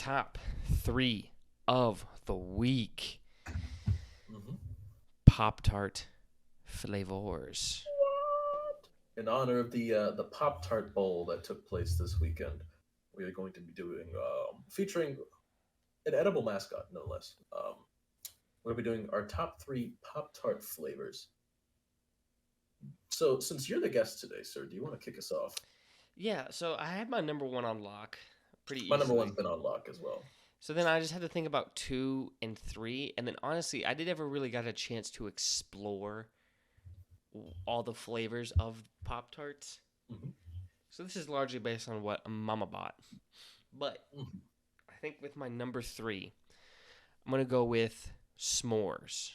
top three of the week. Mm-hmm. Pop-Tart Flavors. In honor of the Pop Tart Bowl that took place this weekend, we are going to be doing featuring an edible mascot, no less. We'll be doing our top three Pop Tart flavors. So, since you're the guest today, sir, do you want to kick us off? Yeah, so I had my number one on lock pretty My number easily. one's been on lock as well. So then I just had to think about two and three, and then honestly, I did never really got a chance to explore all the flavors of Pop Tarts. Mm-hmm. So this is largely based on what Mama bought. But Mm-hmm. I think with my number three, I'm gonna go with s'mores.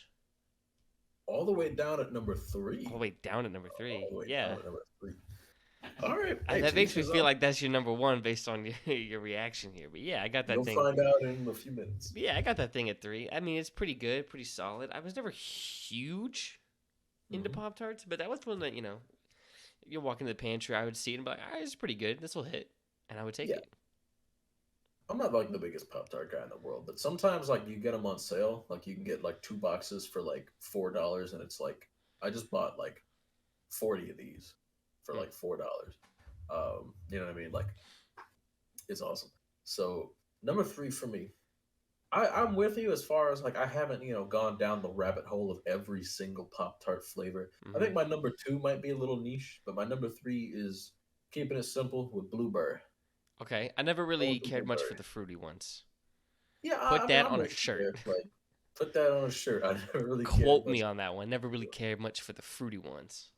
All the way down at number three. All the way down at number three. All the way Yeah. down at number three. All right. Hey, That to makes each me his feel own. like that's your number one based on your reaction here. But yeah, I got that You'll thing. find out in a few minutes. Yeah, I got that thing at three. I mean, it's pretty good, pretty solid. I was never huge into Mm-hmm. Pop Tarts, but that was one that, you walk into the pantry, I would see it and be like, it's pretty good. This will hit. And I would take Yeah, it. I'm not like the biggest Pop Tart guy in the world, but sometimes like you get them on sale. Like you can get like two boxes for like $4, and it's like I just bought like 40 of these for Mm. like $4. You know what I mean? Like it's awesome. So number three for me, I'm with you as far as like I haven't gone down the rabbit hole of every single Pop Tart flavor. I Hmm. think my number two might be a little niche, but my number three is keeping it simple with blueberry. Okay. I never Going really with the cared much for blueberry. the fruity ones. Yeah, Put I mean, that I'm on a with you shirt. there. Like, put that on a shirt. I never really cared Quote much. me on that one. Never really cared much for the fruity ones.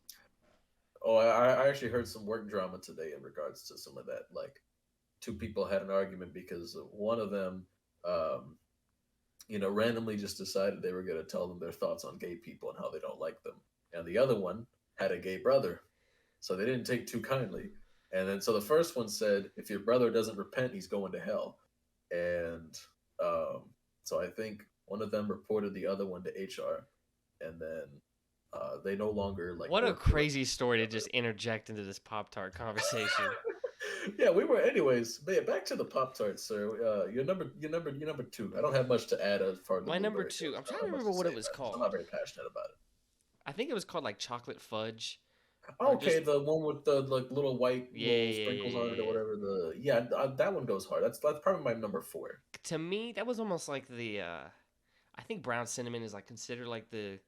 Oh, I actually heard some work drama today in regards to some of that. Like, two people had an argument because one of them, um, randomly just decided they were going to tell them their thoughts on gay people and how they don't like them. And the other one had a gay brother. So they didn't take too kindly. And then, so the first one said, if your brother doesn't repent, he's going to hell. And um, so I think one of them reported the other one to HR. And then they no longer like What a work directly crazy story to just interject into this Pop Tart conversation. yeah, we were. Anyways, but yeah, back to the Pop Tarts, sir. Your number two. I don't have much to add as far as the My number blueberry two, goes. I'm I trying don't to have much remember to what say it was about it 'cause I'm not called. very passionate about it. I think it was called like chocolate fudge or Okay, just, the one with the like little white yeah, little yeah, sprinkles yeah, on it or yeah, yeah. whatever. The yeah, that one goes hard. That's probably my number four. To me, that was almost like I think brown cinnamon is like considered like the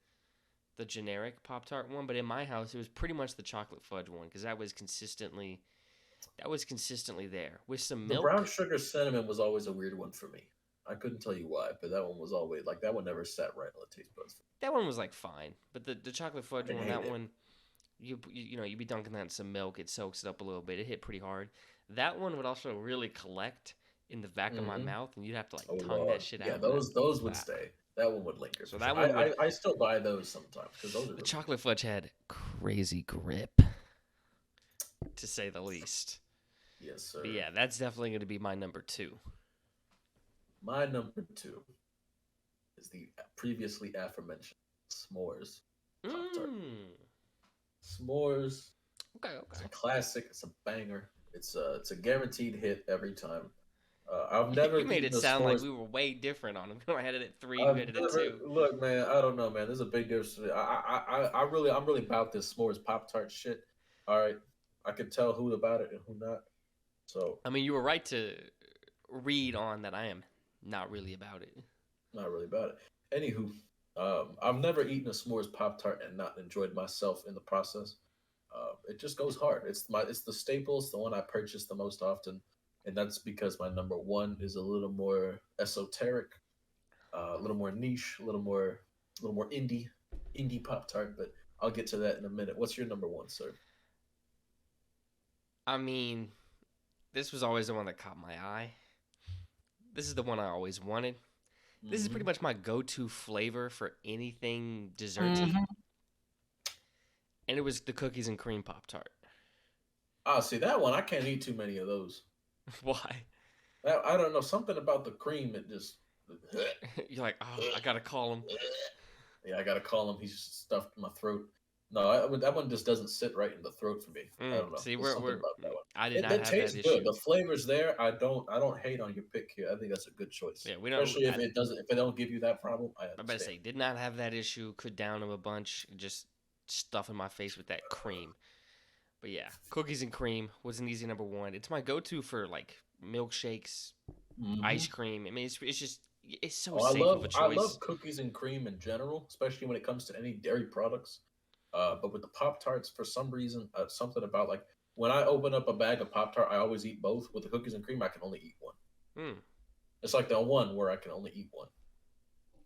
generic Pop Tart one, but in my house it was pretty much the chocolate fudge one because that was consistently there with some The brown milk. sugar cinnamon was always a weird one for me. I couldn't tell you why, but that one was always like that one never sat right on the taste buds. That one was like fine, but the chocolate fudge I one, hate that it. one you be dunking that in some milk, it soaks it up a little bit. It hit pretty hard. That one would also really collect in the back of my Hmm. mouth, and you'd have to like Oh tongue that Lord, shit yeah, out. And those would that, stay. That one would linger so for sure. that I one would. I, I still buy those sometimes because those are The really good. chocolate fudge had crazy grip, to say the least. Yes, But sir. yeah, that's definitely going to be my number two. My number two is the previously aforementioned s'mores Pop Tart. Mmm. S'mores. Okay, It's a okay. classic. It's a banger. It's a guaranteed hit every time. I've never You made it eaten a sound like s'mores. we were way different on them. I had it at three. You I've had it at never two. look, man. I don't know, man. There's a big difference. I'm really about this s'mores Pop Tart shit. All right, I can tell who about it and who not. So I mean, you were right to read on that. I am not really about it. not really about it. Anywho, I've never eaten a s'mores Pop Tart and not enjoyed myself in the process. It just goes hard. It's the staples, the one I purchase the most often, and that's because my number one is a little more esoteric, a little more niche, a little more indie Pop Tart. But I'll get to that in a minute. What's your number one, sir? I mean, this was always the one that caught my eye. This is the one I always wanted. This is pretty Hmm. much my go-to flavor for anything desserty, Hmm. and it was the cookies and cream Pop Tart. Ah, see that one. I can't eat too many of those. Why? I don't know something about the cream. It just You're like, oh, I gotta call him. yeah, I gotta call him. He's stuffed in my throat. No, that one just doesn't sit right in the throat for me. I don't know. See, There's something about that one. I did not It have that tastes good. issue. The flavor's there. I don't hate on your pick here. I think that's a good choice, Yeah, we don't. especially if it don't give you that problem. I I better understand. say, did not have that issue. Could down them a bunch. Just stuffing my face with that cream. But yeah, cookies and cream was an easy number one. It's my go-to for like milkshakes, ice Hmm. cream. I mean, it's just it's so Oh, safe of a I love choice. cookies and cream in general, especially when it comes to any dairy products. But with the Pop Tarts, for some reason, something about like when I open up a bag of Pop Tart, I always eat both. With the cookies and cream, I can only eat one. Hmm, It's like the one where I can only eat one.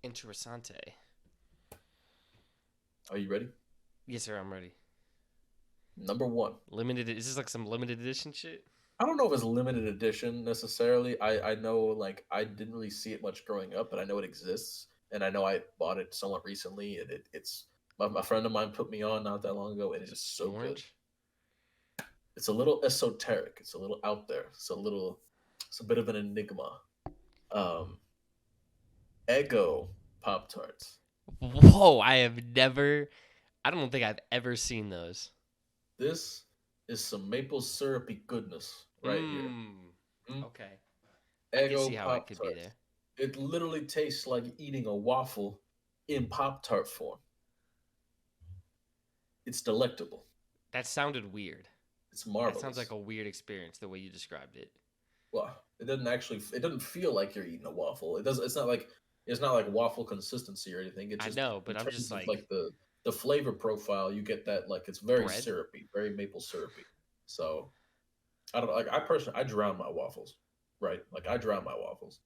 interessante. Are you ready? Yes, sir. I'm ready. Number one. Limited. Is this like some limited edition shit? I don't know if it's limited edition necessarily. I know like I didn't really see it much growing up, but I know it exists, and I know I bought it somewhat recently, and it's my friend of mine put me on not that long ago, and Is it it is so good. orange? It's a little esoteric. It's a little out there. It's a bit of an enigma. Um, Eggo Pop Tarts. Whoa! I have never. I don't think I've ever seen those. This is some maple syrupy goodness right here. Mmm. Mm. Okay. I can see Eggo how it Pop could be Tarts. there. It literally tastes like eating a waffle in Pop Tart form. It's delectable. That sounded weird. It's That sounds like marvelous. a weird experience the way you described it. Well, it doesn't feel like you're eating a waffle. It doesn't. It's not like waffle consistency or anything. It's I just know, in but I'm just terms of like like the flavor profile, you get that like it's very bread. syrupy, very maple syrupy. So I don't like. I personally I drown my waffles, right? Like I drown my waffles.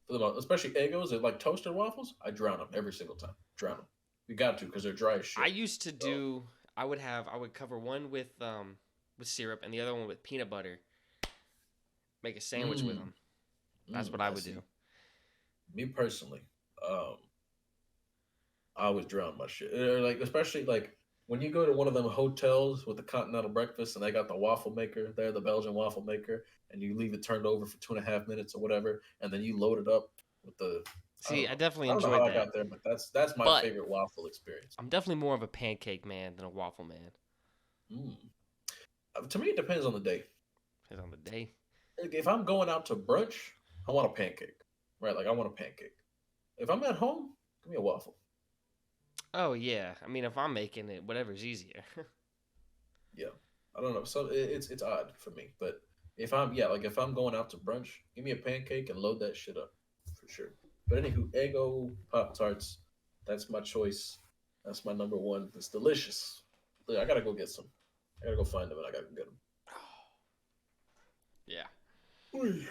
For the most, especially Eggos, they're like toasted waffles. I drown them every single time. Drown them. You got to because they're dry as I shit. used to So do. I would cover one with syrup and the other one with peanut butter. Make a sandwich with mm, them. That's what I I would do. see. Me personally, um, I always drown my shit. Like especially like when you go to one of them hotels with the continental breakfast and they got the waffle maker there, the Belgian waffle maker, and you leave it turned over for 2.5 minutes or whatever, and then you load it up with the I See, don't I know. definitely I don't know enjoyed how I that, got there, but that's my but favorite waffle experience. I'm definitely more of a pancake man than a waffle man. Mm. To me, it depends on the day. Depends on the day. Like, if I'm going out to brunch, I want a pancake, right? Like I want a pancake. If I'm at home, give me a waffle. Oh yeah, I mean if I'm making it, whatever's easier. Yeah, I don't know. So it's odd for me, but if I'm going out to brunch, give me a pancake and load that shit up for sure. But anywho, Eggo Pop Tarts, that's my choice. That's my number one. It's delicious. Look, I gotta go get some. I gotta go find them and I gotta go get Yeah. them.